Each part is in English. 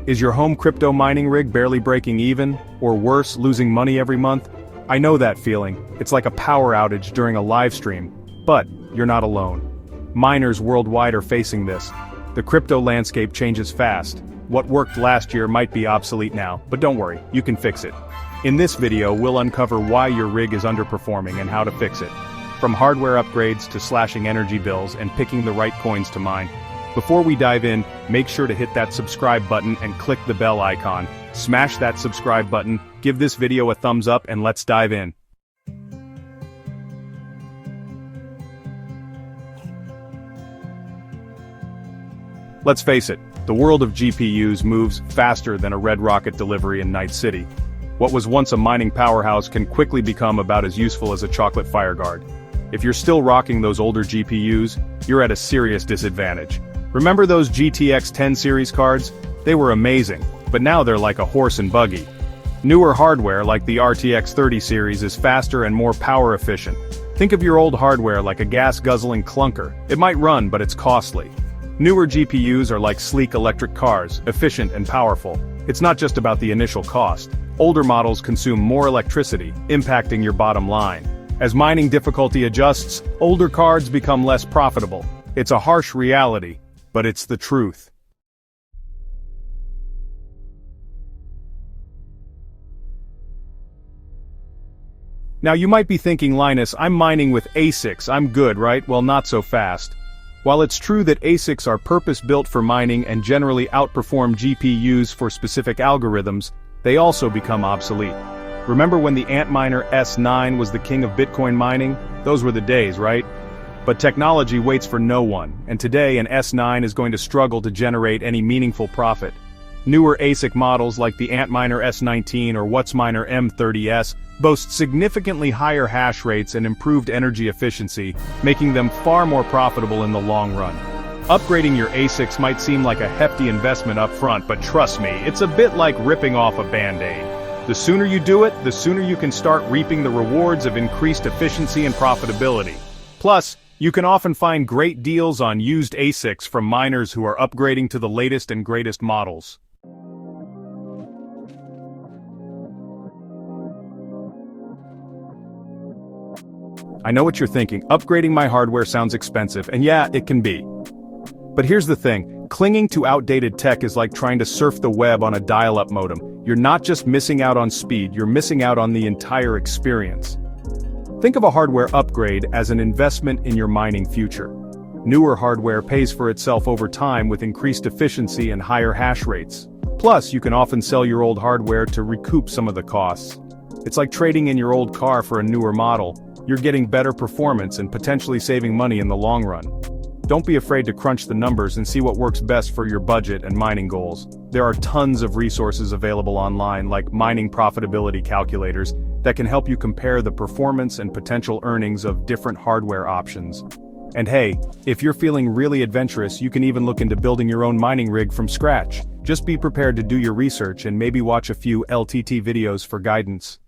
Is your home crypto mining rig barely breaking even, or worse, losing money every month? I know that feeling. It's like a power outage during a live stream. But you're not alone. Miners worldwide are facing this. The crypto landscape changes fast. What worked last year might be obsolete now, but don't worry, you can fix it. In this video, we'll uncover why your rig is underperforming and how to fix it. From hardware upgrades to slashing energy bills and picking the right coins to mine. Before we dive in, make sure to hit that subscribe button and click the bell icon. Smash that subscribe button, give this video a thumbs up, and let's dive in. Let's face it, the world of GPUs moves faster than a red rocket delivery in Night City. What was once a mining powerhouse can quickly become about as useful as a chocolate fire guard. If you're still rocking those older GPUs, you're at a serious disadvantage. Remember those GTX 10 series cards? They were amazing, but now they're like a horse and buggy. Newer hardware like the RTX 30 series is faster and more power efficient. Think of your old hardware like a gas-guzzling clunker. It might run, but it's costly. Newer GPUs are like sleek electric cars, efficient and powerful. It's not just about the initial cost. Older models consume more electricity, impacting your bottom line. As mining difficulty adjusts, older cards become less profitable. It's a harsh reality, but it's the truth. Now you might be thinking, Linus, I'm mining with ASICs, I'm good, right? Well, not so fast. While it's true that ASICs are purpose-built for mining and generally outperform GPUs for specific algorithms, they also become obsolete. Remember when the Antminer S9 was the king of Bitcoin mining? Those were the days, right? But technology waits for no one, and today an S9 is going to struggle to generate any meaningful profit. Newer ASIC models like the Antminer S19 or WhatsMiner M30S boast significantly higher hash rates and improved energy efficiency, making them far more profitable in the long run. Upgrading your ASICs might seem like a hefty investment up front, but trust me, it's a bit like ripping off a band-aid. The sooner you do it, the sooner you can start reaping the rewards of increased efficiency and profitability. Plus, you can often find great deals on used ASICs from miners who are upgrading to the latest and greatest models. I know what you're thinking, upgrading my hardware sounds expensive, and yeah, it can be. But here's the thing, clinging to outdated tech is like trying to surf the web on a dial-up modem. You're not just missing out on speed, you're missing out on the entire experience. Think of a hardware upgrade as an investment in your mining future. Newer hardware pays for itself over time with increased efficiency and higher hash rates. Plus, you can often sell your old hardware to recoup some of the costs. It's like trading in your old car for a newer model. You're getting better performance and potentially saving money in the long run. Don't be afraid to crunch the numbers and see what works best for your budget and mining goals. There are tons of resources available online like mining profitability calculators that can help you compare the performance and potential earnings of different hardware options. And hey, if you're feeling really adventurous, you can even look into building your own mining rig from scratch. Just be prepared to do your research and maybe watch a few LTT videos for guidance.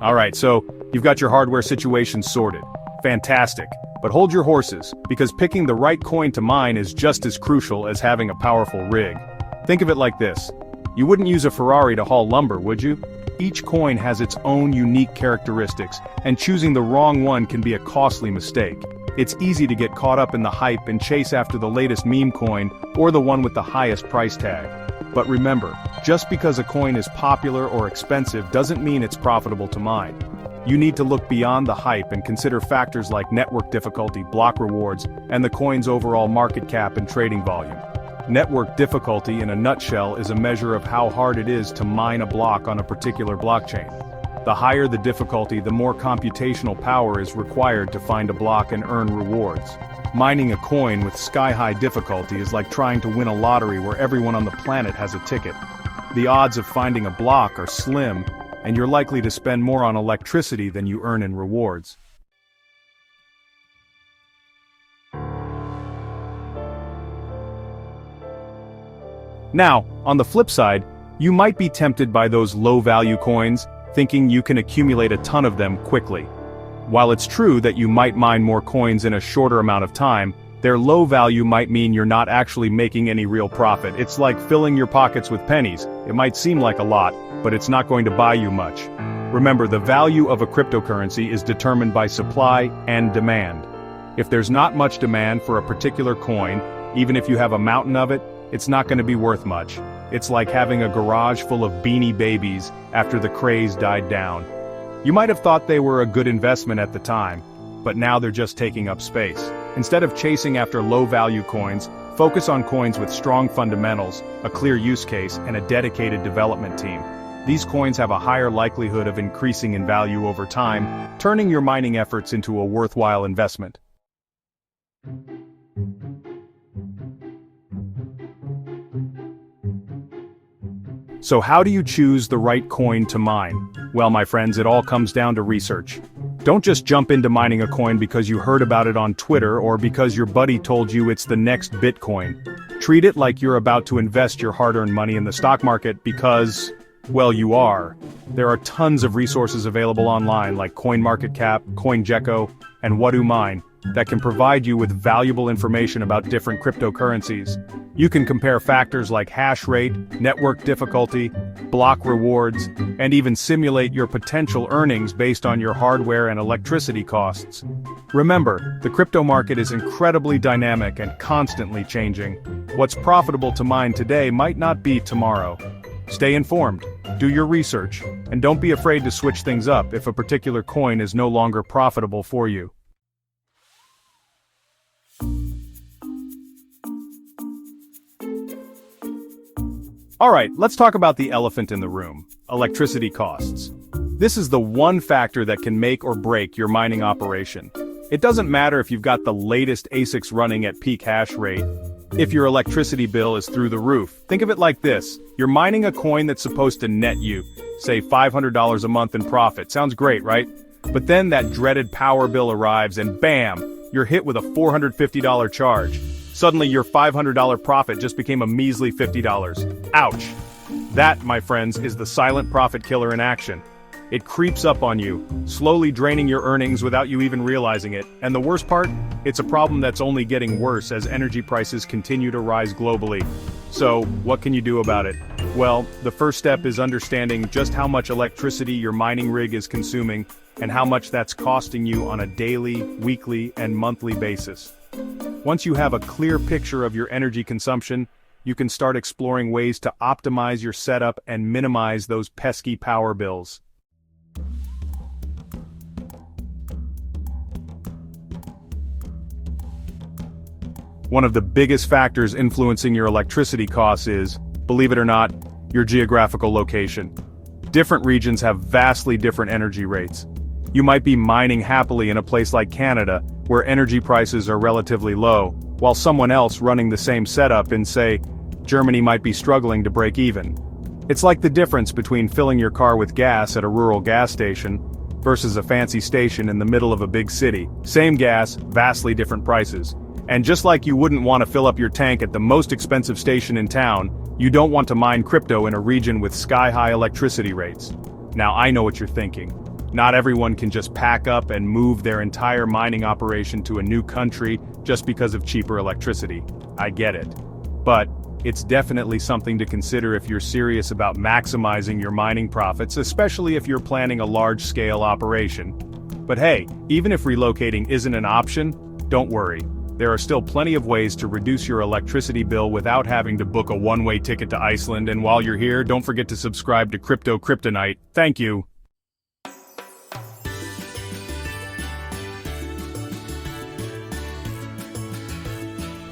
Alright, so you've got your hardware situation sorted. Fantastic. But hold your horses, because picking the right coin to mine is just as crucial as having a powerful rig. Think of it like this. You wouldn't use a Ferrari to haul lumber, would you? Each coin has its own unique characteristics, and choosing the wrong one can be a costly mistake. It's easy to get caught up in the hype and chase after the latest meme coin, or the one with the highest price tag. But remember, just because a coin is popular or expensive doesn't mean it's profitable to mine. You need to look beyond the hype and consider factors like network difficulty, block rewards, and the coin's overall market cap and trading volume. Network difficulty, in a nutshell, is a measure of how hard it is to mine a block on a particular blockchain. The higher the difficulty, the more computational power is required to find a block and earn rewards. Mining a coin with sky-high difficulty is like trying to win a lottery where everyone on the planet has a ticket. The odds of finding a block are slim, and you're likely to spend more on electricity than you earn in rewards. Now, on the flip side, you might be tempted by those low-value coins, thinking you can accumulate a ton of them quickly. While it's true that you might mine more coins in a shorter amount of time, their low value might mean you're not actually making any real profit. It's like filling your pockets with pennies. It might seem like a lot, but it's not going to buy you much. Remember, the value of a cryptocurrency is determined by supply and demand. If there's not much demand for a particular coin, even if you have a mountain of it, it's not going to be worth much. It's like having a garage full of Beanie Babies after the craze died down. You might have thought they were a good investment at the time, but now they're just taking up space. Instead of chasing after low-value coins, focus on coins with strong fundamentals, a clear use case, and a dedicated development team. These coins have a higher likelihood of increasing in value over time, turning your mining efforts into a worthwhile investment. So how do you choose the right coin to mine? Well, my friends, it all comes down to research. Don't just jump into mining a coin because you heard about it on Twitter or because your buddy told you it's the next Bitcoin. Treat it like you're about to invest your hard-earned money in the stock market because, well, you are. There are tons of resources available online like CoinMarketCap, CoinGecko, and WhatDoMine that can provide you with valuable information about different cryptocurrencies. You can compare factors like hash rate, network difficulty, block rewards, and even simulate your potential earnings based on your hardware and electricity costs. Remember, the crypto market is incredibly dynamic and constantly changing. What's profitable to mine today might not be tomorrow. Stay informed, do your research, and don't be afraid to switch things up if a particular coin is no longer profitable for you. Alright, let's talk about the elephant in the room, electricity costs. This is the one factor that can make or break your mining operation. It doesn't matter if you've got the latest ASICs running at peak hash rate, if your electricity bill is through the roof. Think of it like this, you're mining a coin that's supposed to net you, say $500 a month in profit. Sounds great, right? But then that dreaded power bill arrives and bam, you're hit with a $450 charge. Suddenly your $500 profit just became a measly $50. Ouch! That, my friends, is the silent profit killer in action. It creeps up on you, slowly draining your earnings without you even realizing it. And the worst part? It's a problem that's only getting worse as energy prices continue to rise globally. So, what can you do about it? Well, the first step is understanding just how much electricity your mining rig is consuming and how much that's costing you on a daily, weekly, and monthly basis. Once you have a clear picture of your energy consumption, you can start exploring ways to optimize your setup and minimize those pesky power bills. One of the biggest factors influencing your electricity costs is, believe it or not, your geographical location. Different regions have vastly different energy rates. You might be mining happily in a place like Canada, where energy prices are relatively low, while someone else running the same setup in, say, Germany might be struggling to break even. It's like the difference between filling your car with gas at a rural gas station versus a fancy station in the middle of a big city. Same gas, vastly different prices. And just like you wouldn't want to fill up your tank at the most expensive station in town, you don't want to mine crypto in a region with sky-high electricity rates. Now I know what you're thinking. Not everyone can just pack up and move their entire mining operation to a new country just because of cheaper electricity. I get it. But it's definitely something to consider if you're serious about maximizing your mining profits, especially if you're planning a large-scale operation. But hey, even if relocating isn't an option, don't worry. There are still plenty of ways to reduce your electricity bill without having to book a one-way ticket to Iceland, and while you're here, don't forget to subscribe to Kryptonite. Thank you.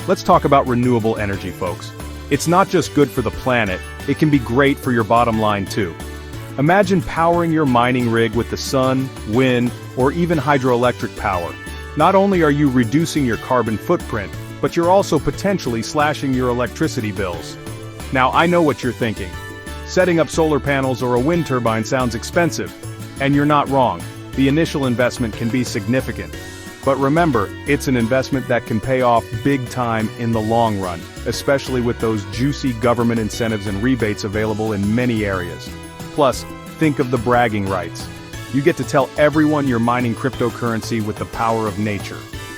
Let's talk about renewable energy, folks. It's not just good for the planet, it can be great for your bottom line too. Imagine powering your mining rig with the sun, wind, or even hydroelectric power. Not only are you reducing your carbon footprint, but you're also potentially slashing your electricity bills. Now I know what you're thinking. Setting up solar panels or a wind turbine sounds expensive, and you're not wrong. The initial investment can be significant. But remember, it's an investment that can pay off big time in the long run, especially with those juicy government incentives and rebates available in many areas. Plus, think of the bragging rights. You get to tell everyone you're mining cryptocurrency with the power of nature.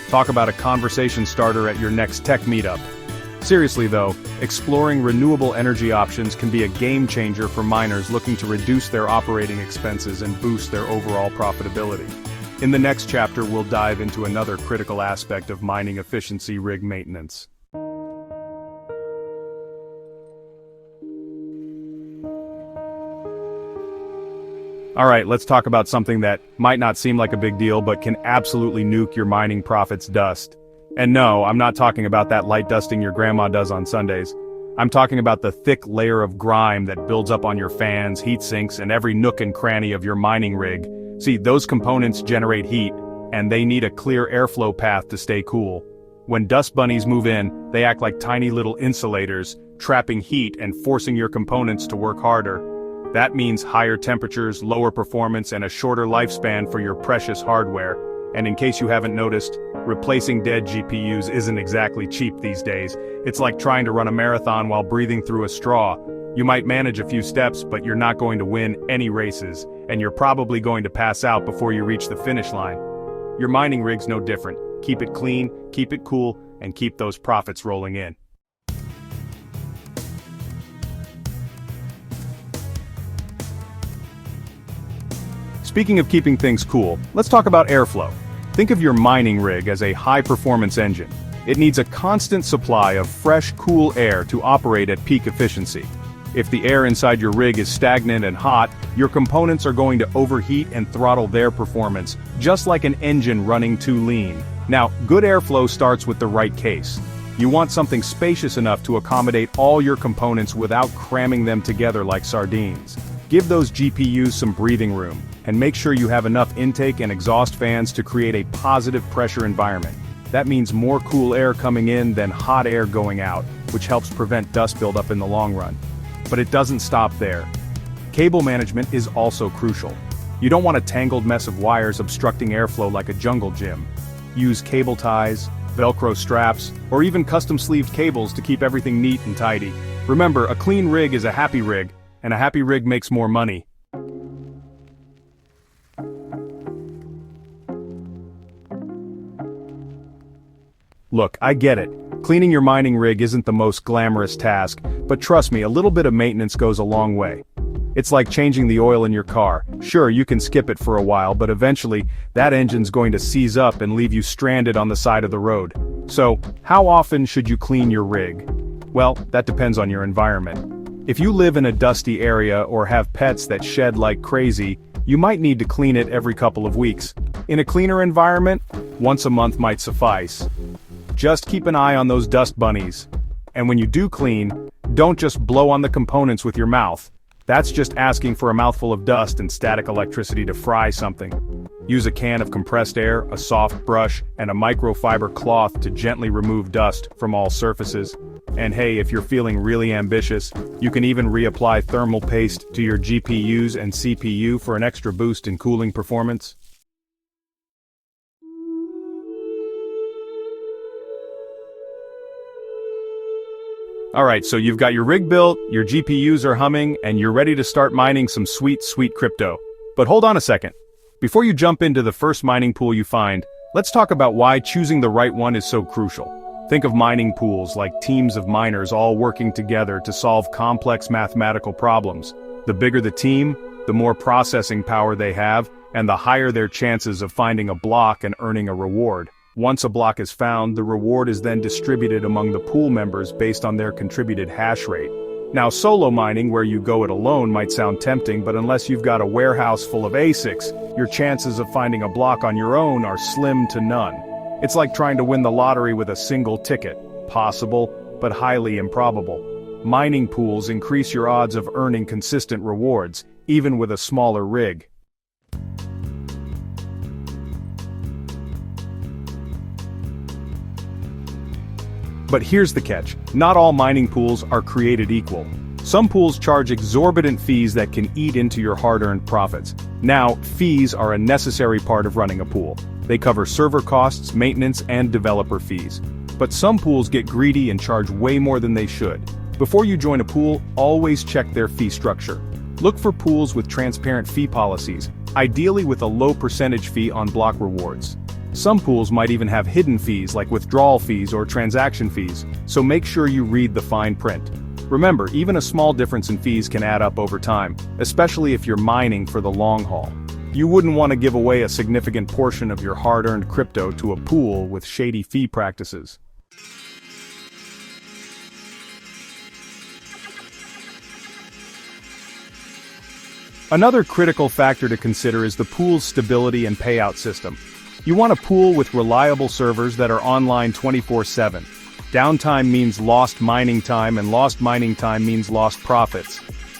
Talk about a conversation starter at your next tech meetup. Seriously though, exploring renewable energy options can be a game changer for miners looking to reduce their operating expenses and boost their overall profitability. In the next chapter, we'll dive into another critical aspect of mining efficiency: rig maintenance. Alright, let's talk about something that might not seem like a big deal but can absolutely nuke your mining profits: dust. And no, I'm not talking about that light dusting your grandma does on Sundays. I'm talking about the thick layer of grime that builds up on your fans, heat sinks, and every nook and cranny of your mining rig. See, those components generate heat, and they need a clear airflow path to stay cool. When dust bunnies move in, they act like tiny little insulators, trapping heat and forcing your components to work harder. That means higher temperatures, lower performance, and a shorter lifespan for your precious hardware. And in case you haven't noticed, replacing dead GPUs isn't exactly cheap these days. It's like trying to run a marathon while breathing through a straw. You might manage a few steps, but you're not going to win any races, and you're probably going to pass out before you reach the finish line. Your mining rig's no different. Keep it clean, keep it cool, and keep those profits rolling in. Speaking of keeping things cool, let's talk about airflow. Think of your mining rig as a high-performance engine. It needs a constant supply of fresh, cool air to operate at peak efficiency. If the air inside your rig is stagnant and hot, your components are going to overheat and throttle their performance, just like an engine running too lean. Now, good airflow starts with the right case. You want something spacious enough to accommodate all your components without cramming them together like sardines. Give those GPUs some breathing room, and make sure you have enough intake and exhaust fans to create a positive pressure environment. That means more cool air coming in than hot air going out, which helps prevent dust buildup in the long run. But it doesn't stop there. Cable management is also crucial. You don't want a tangled mess of wires obstructing airflow like a jungle gym. Use cable ties, Velcro straps, or even custom-sleeved cables to keep everything neat and tidy. Remember, a clean rig is a happy rig, and a happy rig makes more money. Look, I get it. Cleaning your mining rig isn't the most glamorous task, but trust me, a little bit of maintenance goes a long way. It's like changing the oil in your car. Sure, you can skip it for a while, but eventually, that engine's going to seize up and leave you stranded on the side of the road. So, how often should you clean your rig? Well, that depends on your environment. If you live in a dusty area or have pets that shed like crazy, you might need to clean it every couple of weeks. In a cleaner environment, once a month might suffice. Just keep an eye on those dust bunnies. And when you do clean, don't just blow on the components with your mouth. That's just asking for a mouthful of dust and static electricity to fry something. Use a can of compressed air, a soft brush, and a microfiber cloth to gently remove dust from all surfaces. And hey, if you're feeling really ambitious, you can even reapply thermal paste to your GPUs and CPU for an extra boost in cooling performance. Alright, so you've got your rig built, your GPUs are humming, and you're ready to start mining some sweet, sweet crypto. But hold on a second. Before you jump into the first mining pool you find, let's talk about why choosing the right one is so crucial. Think of mining pools like teams of miners all working together to solve complex mathematical problems. The bigger the team, the more processing power they have, and the higher their chances of finding a block and earning a reward. Once a block is found, the reward is then distributed among the pool members based on their contributed hash rate. Now, solo mining, where you go it alone, might sound tempting, but unless you've got a warehouse full of ASICs, your chances of finding a block on your own are slim to none. It's like trying to win the lottery with a single ticket. Possible, but highly improbable. Mining pools increase your odds of earning consistent rewards, even with a smaller rig. But here's the catch. Not all mining pools are created equal. Some pools charge exorbitant fees that can eat into your hard-earned profits. Now, fees are a necessary part of running a pool. They cover server costs, maintenance, and developer fees. But some pools get greedy and charge way more than they should. Before you join a pool, always check their fee structure. Look for pools with transparent fee policies, ideally with a low percentage fee on block rewards. Some pools might even have hidden fees like withdrawal fees or transaction fees, so make sure you read the fine print. Remember, even a small difference in fees can add up over time, especially if you're mining for the long haul. You wouldn't want to give away a significant portion of your hard-earned crypto to a pool with shady fee practices. Another critical factor to consider is the pool's stability and payout system. You want a pool with reliable servers that are online 24/7. Downtime means lost mining time, and lost mining time means lost profits.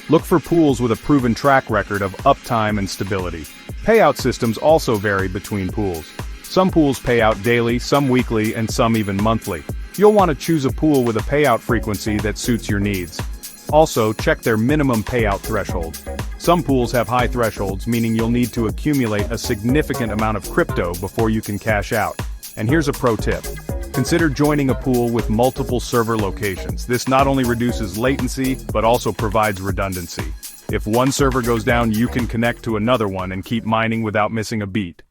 Look for pools with a proven track record of uptime and stability. Payout systems also vary between pools. Some pools pay out daily, some weekly, and some even monthly. You'll want to choose a pool with a payout frequency that suits your needs. Also, check their minimum payout threshold. Some pools have high thresholds, meaning you'll need to accumulate a significant amount of crypto before you can cash out. And here's a pro tip. Consider joining a pool with multiple server locations. This not only reduces latency, but also provides redundancy. If one server goes down, you can connect to another one and keep mining without missing a beat.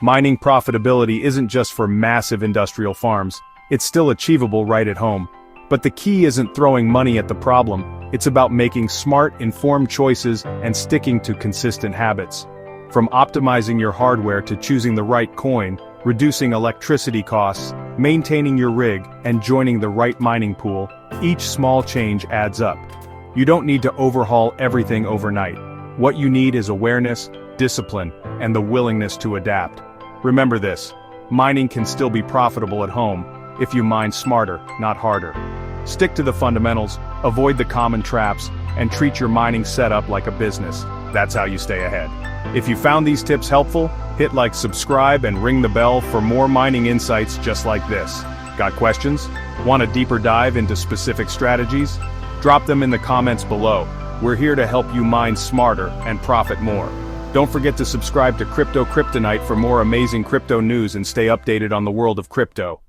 Mining profitability isn't just for massive industrial farms. It's still achievable right at home. But the key isn't throwing money at the problem, it's about making smart, informed choices and sticking to consistent habits. From optimizing your hardware to choosing the right coin, reducing electricity costs, maintaining your rig, and joining the right mining pool, each small change adds up. You don't need to overhaul everything overnight. What you need is awareness, discipline, and the willingness to adapt. Remember this, mining can still be profitable at home, if you mine smarter, not harder. Stick to the fundamentals, avoid the common traps, and treat your mining setup like a business. That's how you stay ahead. If you found these tips helpful, hit like, subscribe, and ring the bell for more mining insights just like this. Got questions? Want a deeper dive into specific strategies? Drop them in the comments below. We're here to help you mine smarter and profit more. Don't forget to subscribe to Kryptonite for more amazing crypto news and stay updated on the world of crypto.